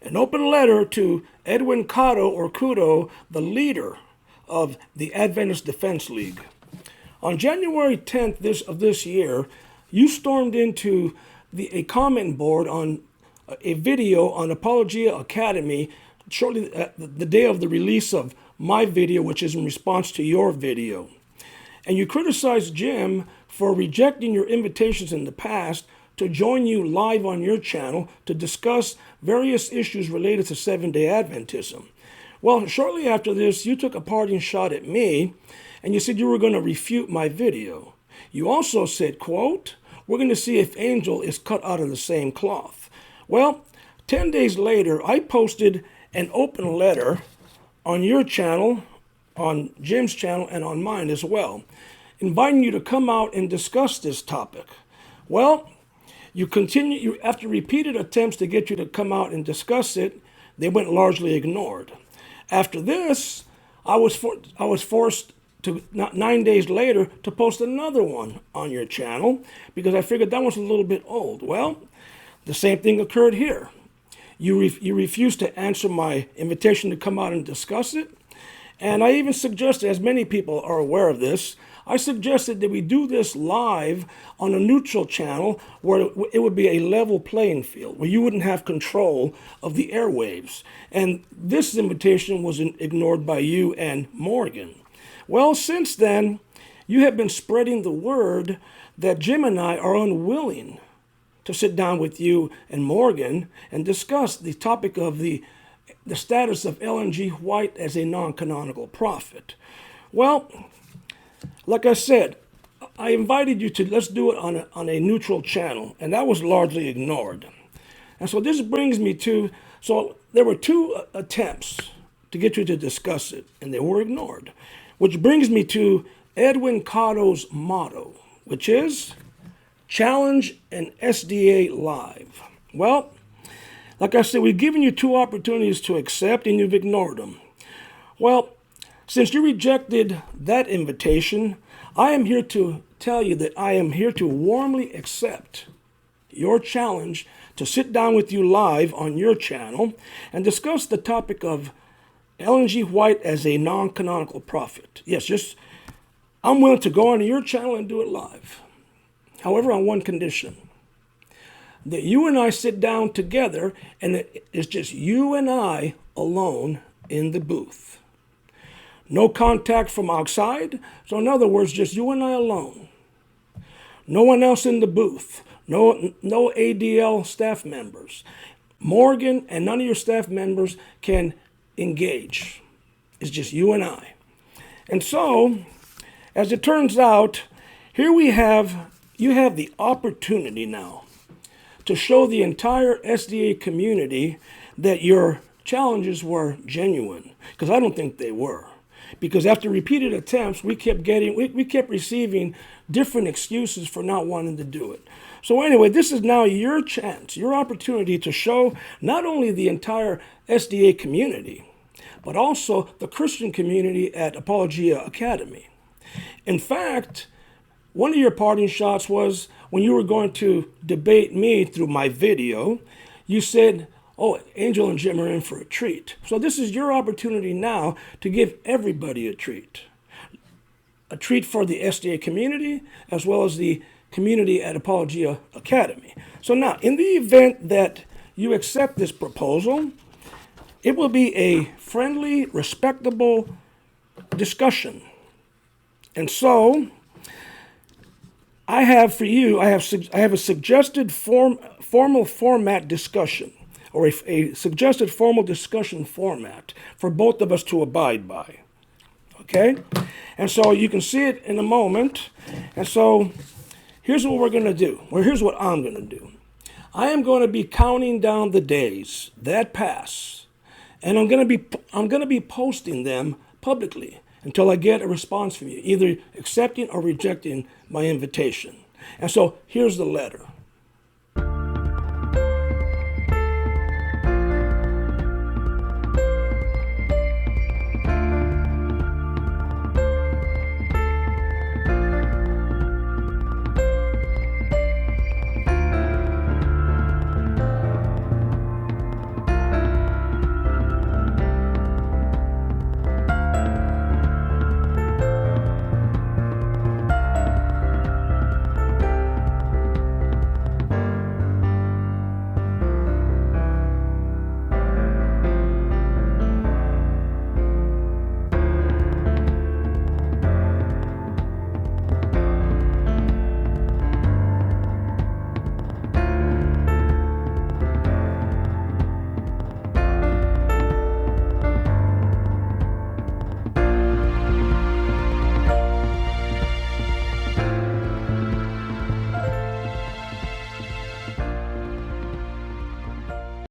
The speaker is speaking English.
An open letter to Edwin Cotto or Cooto, the leader of the Adventist Defense League. On January 10th of this year, you stormed into a comment board on a video on Apologia Academy shortly the day of the release of my video, which is in response to your video. And you criticized Jim for rejecting your invitations in the past to join you live on your channel to discuss various issues related to Seventh-day Adventism. Well, shortly after this, you took a parting shot at me, and you said you were going to refute my video. You also said, quote, "We're going to see if Angel is cut out of the same cloth." Well, 10 days later, I posted an open letter on your channel, on Jim's channel, and on mine as well, inviting you to come out and discuss this topic. Well, after repeated attempts to get you to come out and discuss it, they went largely ignored. After this, I was forced to, 9 days later, to post another one on your channel because I figured that was a little bit old. Well, the same thing occurred here. You refused to answer my invitation to come out and discuss it. And I even suggested, as many people are aware of this, I suggested that we do this live on a neutral channel where it would be a level playing field, where you wouldn't have control of the airwaves. And this invitation was ignored by you and Morgan. Well, since then, you have been spreading the word that Jim and I are unwilling to sit down with you and Morgan and discuss the topic of the status of Ellen G. White as a non-canonical prophet. Well, like I said, I invited you to let's do it on a neutral channel, and that was largely ignored. And so this brings me to, so there were two attempts to get you to discuss it, and they were ignored, which brings me to Edwin Cotto's motto, which is challenge an SDA live. Well, like I said, we've given you two opportunities to accept, and you've ignored them. Well, since you rejected that invitation, I am here to tell you that I am here to warmly accept your challenge to sit down with you live on your channel and discuss the topic of Ellen G. White as a non-canonical prophet. Yes, I'm willing to go onto your channel and do it live. However, on one condition, that you and I sit down together and it's just you and I alone in the booth. No contact from outside. So in other words, just you and I alone. No one else in the booth. No ADL staff members. Morgan and none of your staff members can engage. It's just you and I. And so, as it turns out, here you have the opportunity now to show the entire SDA community that your challenges were genuine, because I don't think they were. Because after repeated attempts, we kept receiving different excuses for not wanting to do it. So anyway, this is now your chance, your opportunity to show not only the entire SDA community, but also the Christian community at Apologia Academy. In fact, one of your parting shots was when you were going to debate me through my video, you said, "Oh, Angel and Jim are in for a treat." So this is your opportunity now to give everybody a treat. A treat for the SDA community as well as the community at Apologia Academy. So now, in the event that you accept this proposal, it will be a friendly, respectable discussion. And so, I have for you, I have a suggested formal format discussion, or a suggested formal discussion format for both of us to abide by. Okay? And so you can see it in a moment. And so here's what we're going to do. Well, here's what I'm going to do. I am going to be counting down the days that pass, and I'm going to be posting them publicly until I get a response from you, either accepting or rejecting my invitation. And so here's the letter.